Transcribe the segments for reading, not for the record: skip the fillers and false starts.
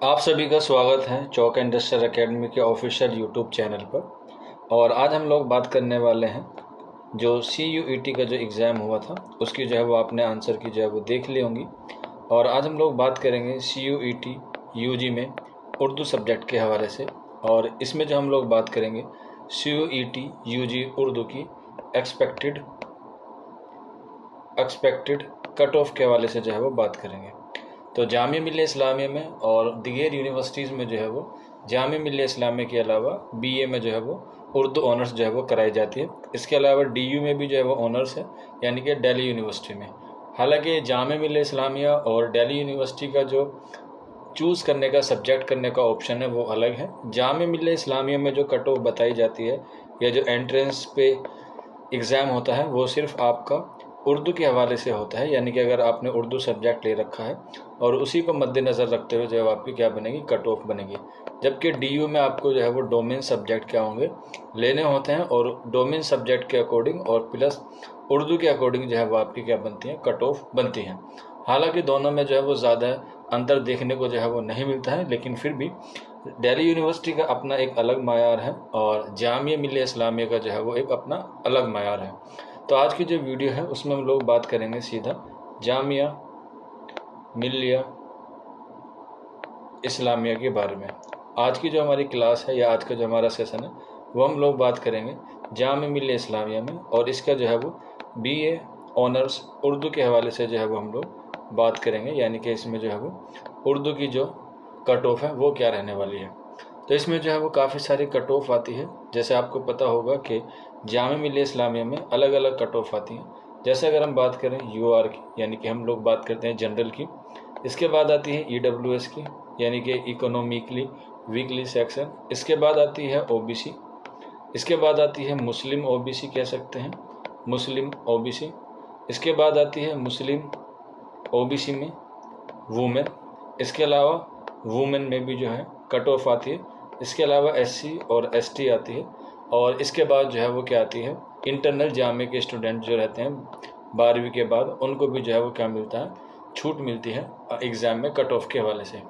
आप सभी का स्वागत है चौक इंडस्ट्रियल एकेडमी के ऑफिशियल यूट्यूब चैनल पर। और आज हम लोग बात करने वाले हैं जो CUET का जो एग्ज़ाम हुआ था उसकी जो है वो आपने आंसर की जो है वो देख ली होंगी। और आज हम लोग बात करेंगे CUET UG में उर्दू सब्जेक्ट के हवाले से। और इसमें जो हम लोग बात करेंगे CUET UG उर्दू की एक्सपेक्टेड कट ऑफ के हवाले से जो है वो बात करेंगे। तो जामिया मिल्लिया इस्लामिया में और दीगर यूनिवर्सिटीज़ में जो है वो जामिया मिल्लिया इस्लामिया के अलावा BA में जो है वो उर्दू ऑनर्स जो है वो कराई जाती है। इसके अलावा DU में भी जो है वो ऑनर्स है, यानी कि दिल्ली यूनिवर्सिटी में। हालांकि जामिया मिल्लिया इस्लामिया और दिल्ली यूनिवर्सिटी का जो चूज़ करने का सब्जेक्ट करने का ऑप्शन है वो अलग है। जामिया मिल्लिया इस्लामिया में जो कट ऑफ बताई जाती है या जो एंट्रेंस पे एग्ज़ाम होता है वो सिर्फ आपका उर्दू के हवाले से होता है, यानी कि अगर आपने उर्दू सब्जेक्ट ले रखा है और उसी को मद्देनज़र रखते हुए जो है आपकी क्या बनेगी, कट ऑफ बनेगी। जबकि DU में आपको जो है वो डोमेन सब्जेक्ट क्या होंगे, लेने होते हैं और डोमेन सब्जेक्ट के अकॉर्डिंग और प्लस उर्दू के अकॉर्डिंग जो है वो आपकी क्या बनती हैं, कट ऑफ बनती हैं। हालांकि दोनों में जो है वो ज़्यादा अंतर देखने को जो है वो नहीं मिलता है, लेकिन फिर भी दिल्ली यूनिवर्सिटी का अपना एक अलग मायार है और जामिया मिल्लिया इस्लामिया का जो है वो एक अपना अलग मायार है। तो आज की जो वीडियो है उसमें हम लोग बात करेंगे सीधा जामिया मिल्लिया इस्लामिया के बारे में। आज की जो हमारी क्लास है या आज का जो हमारा सेशन है वो हम लोग बात करेंगे जामिया मिल्लिया इस्लामिया में, और इसका जो है वो BA ऑनर्स उर्दू के हवाले से जो है वो हम लोग बात करेंगे, यानी कि इसमें जो है वो उर्दू की जो कट ऑफ है वो क्या रहने वाली है। तो इसमें जो है वो काफ़ी सारी कट ऑफ आती है। जैसे आपको पता होगा कि जामिया मिल्लिया इस्लामिया में अलग अलग कट ऑफ आती हैं। जैसे अगर हम बात करें UR की, यानी कि हम लोग बात करते हैं जनरल की। इसके बाद आती है EWS की, यानी कि इकोनॉमिकली वीकली सेक्शन। इसके बाद आती है OBC। इसके बाद आती है मुस्लिम OBC कह सकते हैं, मुस्लिम OBC। इसके बाद आती है मुस्लिम OBC में वुमेन। इसके अलावा वुमेन में भी जो है कट ऑफ आती है। इसके अलावा SC और ST आती है। और इसके बाद जो है वो क्या आती है, इंटरनल जामिया के स्टूडेंट जो रहते हैं 12वीं के बाद, उनको भी जो है वो क्या मिलता है, छूट मिलती है एग्ज़ाम में कट ऑफ के हवाले से।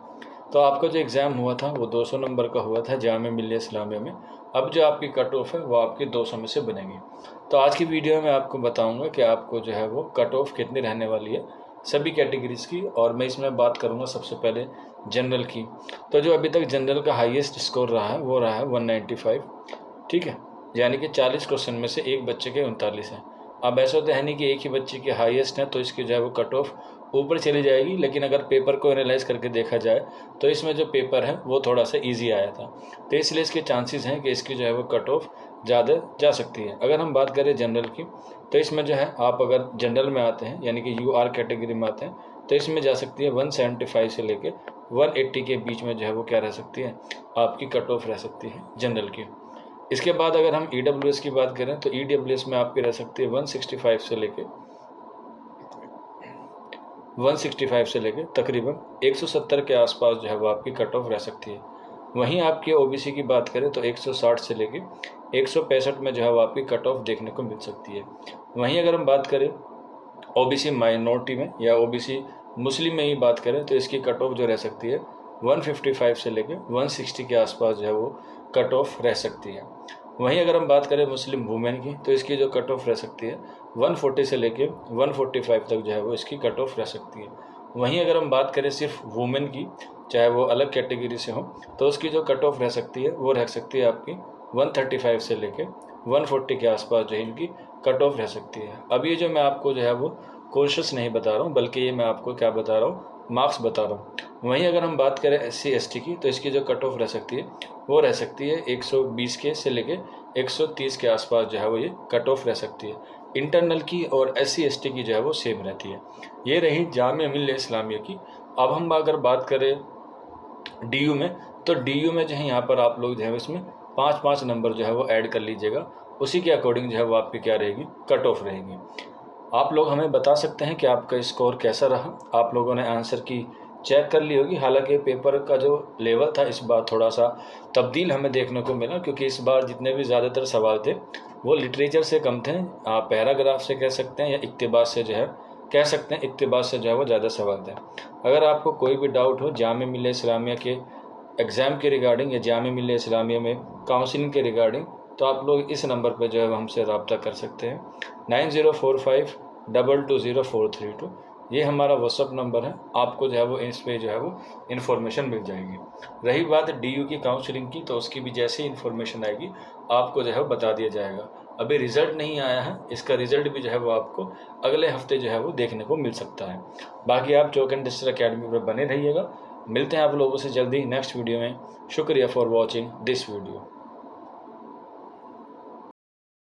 तो आपका जो एग्ज़ाम हुआ था वो 200 नंबर का हुआ था जामिया मिल्लिया इस्लामिया में। अब जो आपकी कट ऑफ है वो आपकी 200 में से बनेगी। तो आज की वीडियो में आपको बताऊँगा कि आपको जो है वो कट ऑफ कितनी रहने वाली है सभी कैटेगरीज़ की। और मैं इसमें बात करूँगा सबसे पहले जनरल की। तो जो अभी तक जनरल का हाईएस्ट स्कोर रहा है वो रहा है 195, ठीक है, यानी कि 40 क्वेश्चन में से एक बच्चे के 39 हैं। अब ऐसा तो है नहीं कि एक ही बच्चे के हाईएस्ट है तो इसकी जो है वो कट ऑफ ऊपर चली जाएगी, लेकिन अगर पेपर को एनालाइज करके देखा जाए तो इसमें जो पेपर है वो थोड़ा सा ईजी आया था, तो इसलिए इसके चांसेस हैं कि इसकी जो है वो कट ऑफ ज़्यादा जा सकती है। अगर हम बात करें जनरल की, तो इसमें जो है आप अगर जनरल में आते हैं यानी कि UR कैटेगरी में आते हैं तो इसमें जा सकती है 175 से लेके 180 के बीच में जो है वो क्या रह सकती है, आपकी कट ऑफ रह सकती है जनरल की। इसके बाद अगर हम EWS की बात करें तो EWS में आपकी रह सकती है 165 से लेके तकरीबन 170 के आसपास जो है वो आपकी कट ऑफ रह सकती है। वहीं आपकी OBC की बात करें तो 160 से लेके 165 में जो है वो आपकी कट ऑफ देखने को मिल सकती है। वहीं अगर हम बात करें OBC माइनॉरिटी में या OBC मुस्लिम में ही बात करें तो इसकी कट ऑफ जो रह सकती है 155 से लेके 160 के आसपास जो है वो कट ऑफ रह सकती है। वहीं अगर हम बात करें मुस्लिम वुमेन की तो इसकी जो कट ऑफ रह सकती है 140 से लेके 145 तक जो है वो इसकी कट ऑफ रह सकती है। वहीं अगर हम बात करें सिर्फ वुमेन की, चाहे वो अलग कैटेगरी से हो, तो उसकी जो कट ऑफ रह सकती है वो रह सकती है आपकी 135 से लेके 140 के आसपास जो है इनकी कट ऑफ रह सकती है। अब ये जो मैं आपको जो है वो कोशिश नहीं बता रहा हूँ, बल्कि ये मैं आपको क्या बता रहा हूँ, मार्क्स बता रहा हूँ। वहीं अगर हम बात करें SC ST की तो इसकी जो कट ऑफ रह सकती है वो रह सकती है 120 के से लेके 130 के आसपास जो है वो ये कट ऑफ रह सकती है। इंटरनल की और SC ST की जो है वो सेम रहती है। ये रही जामिया मिल्लिया इस्लामिया की। अब हम अगर बात करें DU में, तो DU में जो है यहाँ पर आप लोग जो है इसमें 5-5 नंबर जो है वो ऐड कर लीजिएगा, उसी के अकॉर्डिंग जो है वो आपकी क्या रहेगी, कट ऑफ रहेगी। आप लोग हमें बता सकते हैं कि आपका स्कोर कैसा रहा। आप लोगों ने आंसर की चेक कर ली होगी। हालांकि पेपर का जो लेवल था इस बार थोड़ा सा तब्दील हमें देखने को मिला, क्योंकि इस बार जितने भी ज़्यादातर सवाल थे वो लिटरेचर से कम थे, आप पैराग्राफ से कह सकते हैं या इक्तिबास से जो है कह सकते हैं इक्तिबास से जो है वो ज़्यादा सवाल दें। अगर आपको कोई भी डाउट हो जामिया मिल्लिया इस्लामिया के एग्ज़ाम के रिगार्डिंग या जामिया मिल्लिया इस्लामिया में काउंसलिंग के रिगार्डिंग, तो आप लोग इस नंबर पर जो है हमसे रब्ता कर सकते हैं 9045220432। ये हमारा व्हाट्सअप नंबर है। आपको जो है वो इस पर जो है वो इन्फॉर्मेशन मिल जाएगी। रही बात DU की काउंसलिंग की, तो उसकी भी जैसे ही इन्फॉर्मेशन आएगी आपको जो है वो बता दिया जाएगा। अभी रिज़ल्ट नहीं आया है, इसका रिज़ल्ट भी जो है वो आपको अगले हफ्ते जो है वो देखने को मिल सकता है। बाकी आप चौक एंड डिजिटल अकेडमी पर बने रहिएगा। मिलते हैं आप लोगों से जल्दी नेक्स्ट वीडियो में। शुक्रिया फॉर वॉचिंग दिस वीडियो।